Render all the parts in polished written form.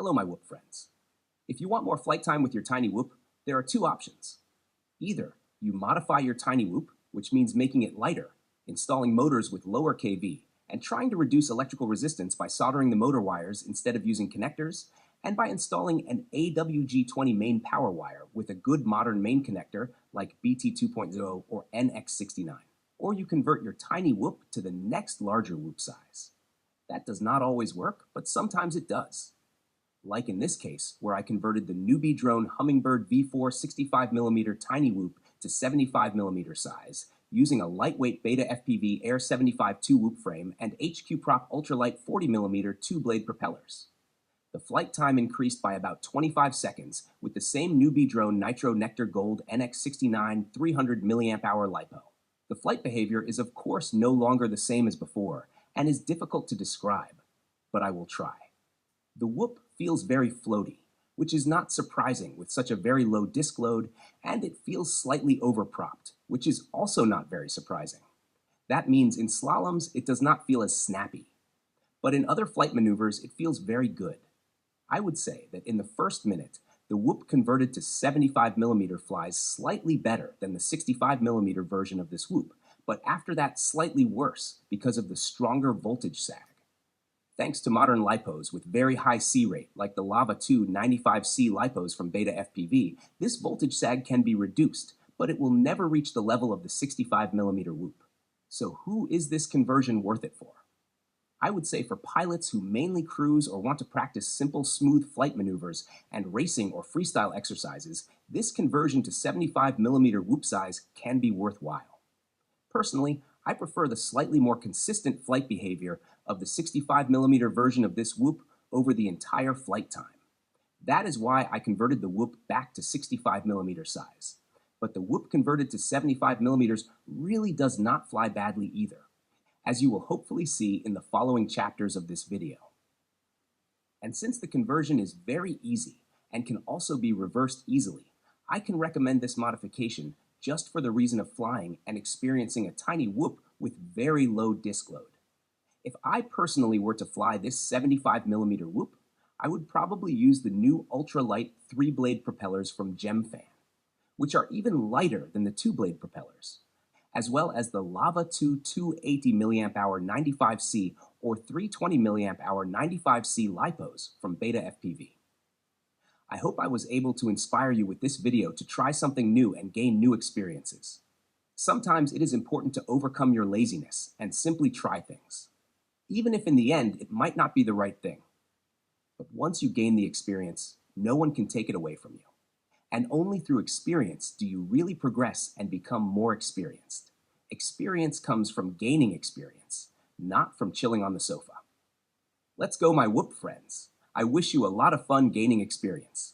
Hello, my whoop friends. If you want more flight time with your tiny whoop, there are two options. Either you modify your tiny whoop, which means making it lighter, installing motors with lower kV, and trying to reduce electrical resistance by soldering the motor wires instead of using connectors, and by installing an AWG20 main power wire with a good modern main connector like BT 2.0 or NX69. Or you convert your tiny whoop to the next larger whoop size. That does not always work, but sometimes it does. Like in this case, where I converted the Newbeedrone Hummingbird V4 65mm tiny whoop to 75mm size, using a lightweight Beta FPV Air 75 2-whoop frame and HQ Prop ultralight 40mm 2-blade propellers. The flight time increased by about 25 seconds with the same Newbeedrone Nitro Nectar Gold NX69 300 mAh LiPo. The flight behavior is of course no longer the same as before and is difficult to describe, but I will try. The whoop feels very floaty, which is not surprising with such a very low disc load, and it feels slightly overpropped, which is also not very surprising. That means in slaloms it does not feel as snappy, but in other flight maneuvers it feels very good. I would say that in the first minute, the whoop converted to 75mm flies slightly better than the 65mm version of this whoop, but after that slightly worse because of the stronger voltage sag. Thanks to modern lipos with very high C rate, like the Lava 2 95C lipos from Beta FPV, this voltage sag can be reduced, but it will never reach the level of the 65mm whoop. So who is this conversion worth it for? I would say for pilots who mainly cruise or want to practice simple, smooth flight maneuvers and racing or freestyle exercises, this conversion to 75mm whoop size can be worthwhile. Personally, I prefer the slightly more consistent flight behavior of the 65mm version of this whoop over the entire flight time. That is why I converted the whoop back to 65mm size. But the whoop converted to 75mm really does not fly badly either, as you will hopefully see in the following chapters of this video. And since the conversion is very easy and can also be reversed easily, I can recommend this modification just for the reason of flying and experiencing a tiny whoop with very low disc load. If I personally were to fly this 75mm whoop, I would probably use the new ultralight 3-blade propellers from GemFan, which are even lighter than the 2-blade propellers, as well as the Lava 2 280 mAh 95C or 320 mAh 95C lipos from Beta FPV. I hope I was able to inspire you with this video to try something new and gain new experiences. Sometimes it is important to overcome your laziness and simply try things, even if in the end it might not be the right thing. But once you gain the experience, no one can take it away from you. And only through experience do you really progress and become more experienced. Experience comes from gaining experience, not from chilling on the sofa. Let's go, my whoop friends. I wish you a lot of fun gaining experience.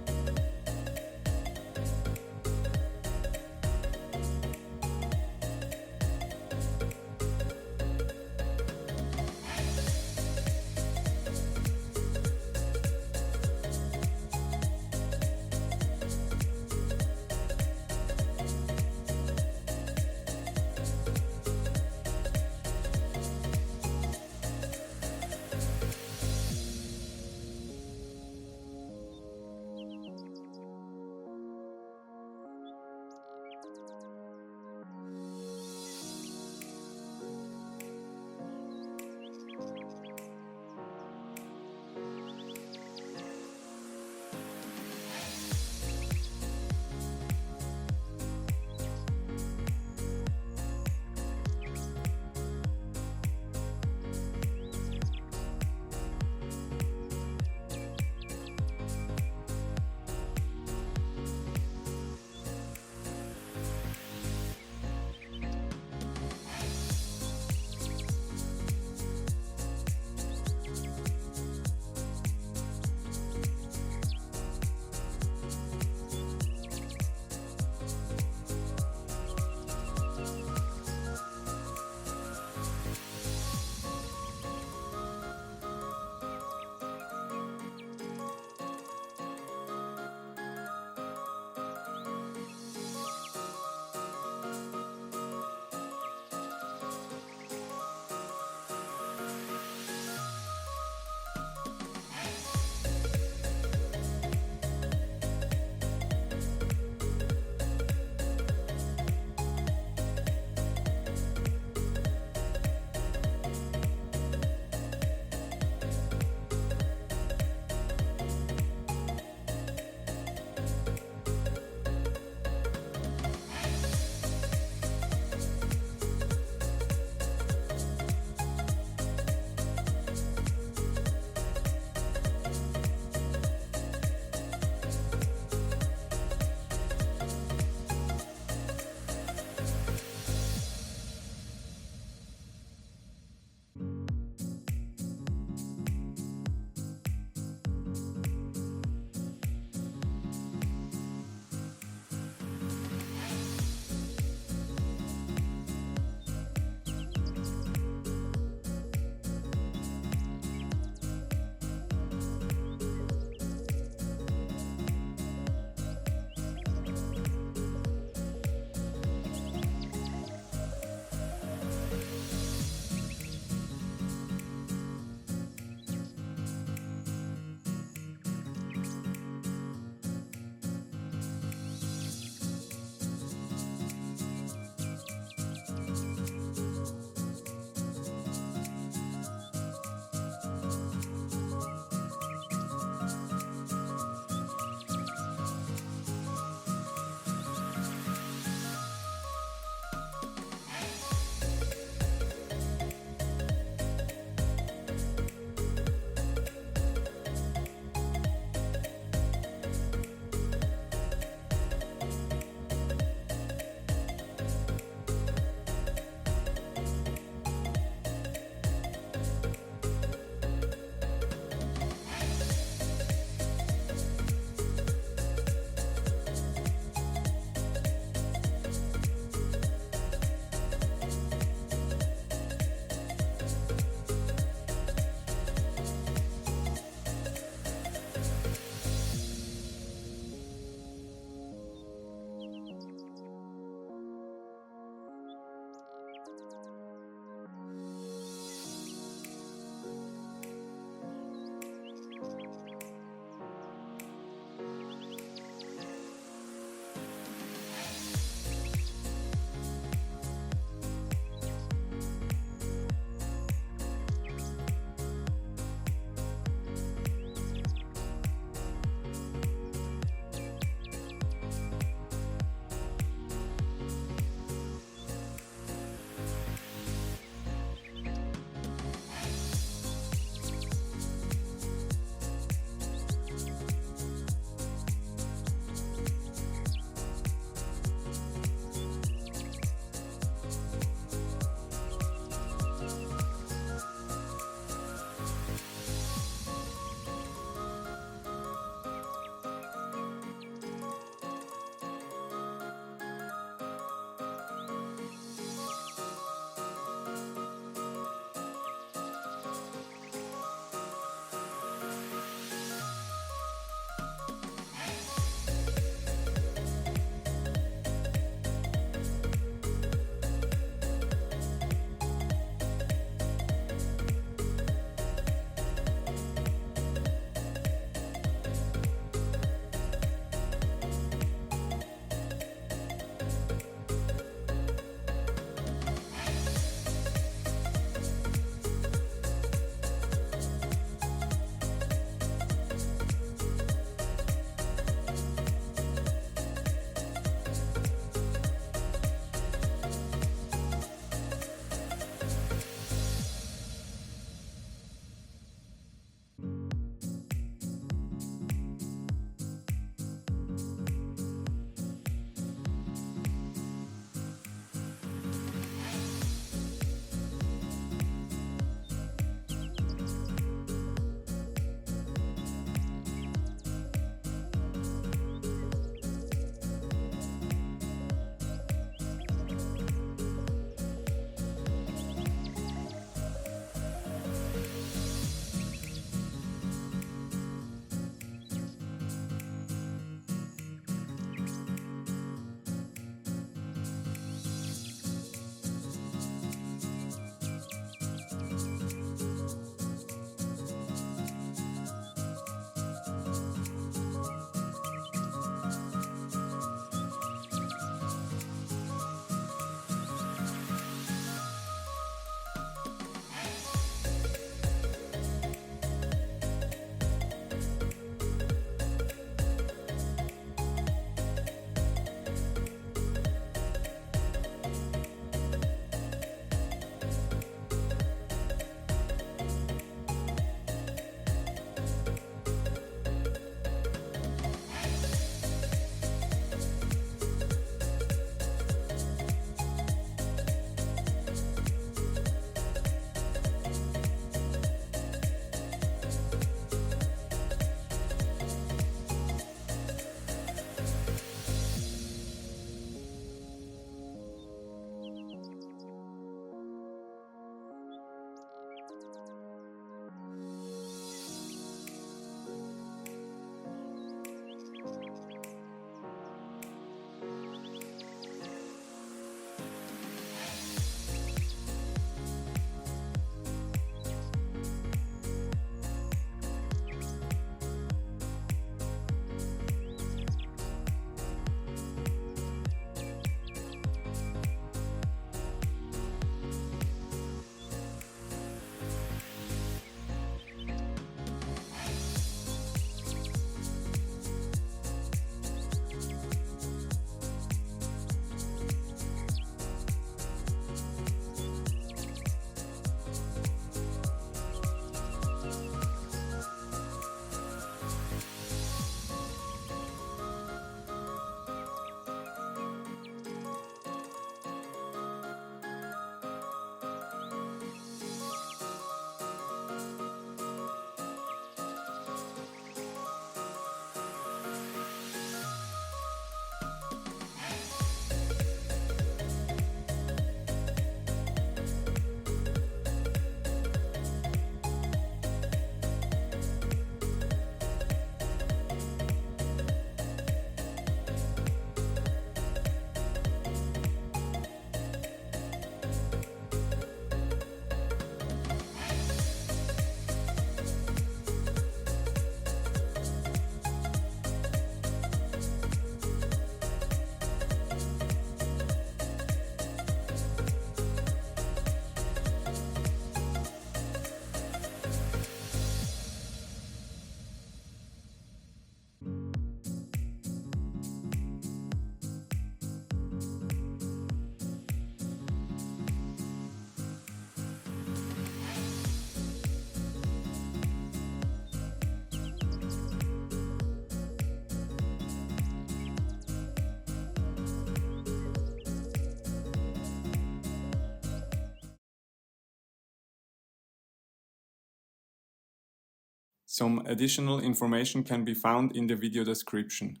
Some additional information can be found in the video description.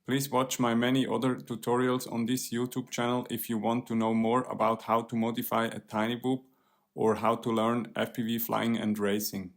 Please watch my many other tutorials on this YouTube channel if you want to know more about how to modify a tiny whoop or how to learn FPV flying and racing.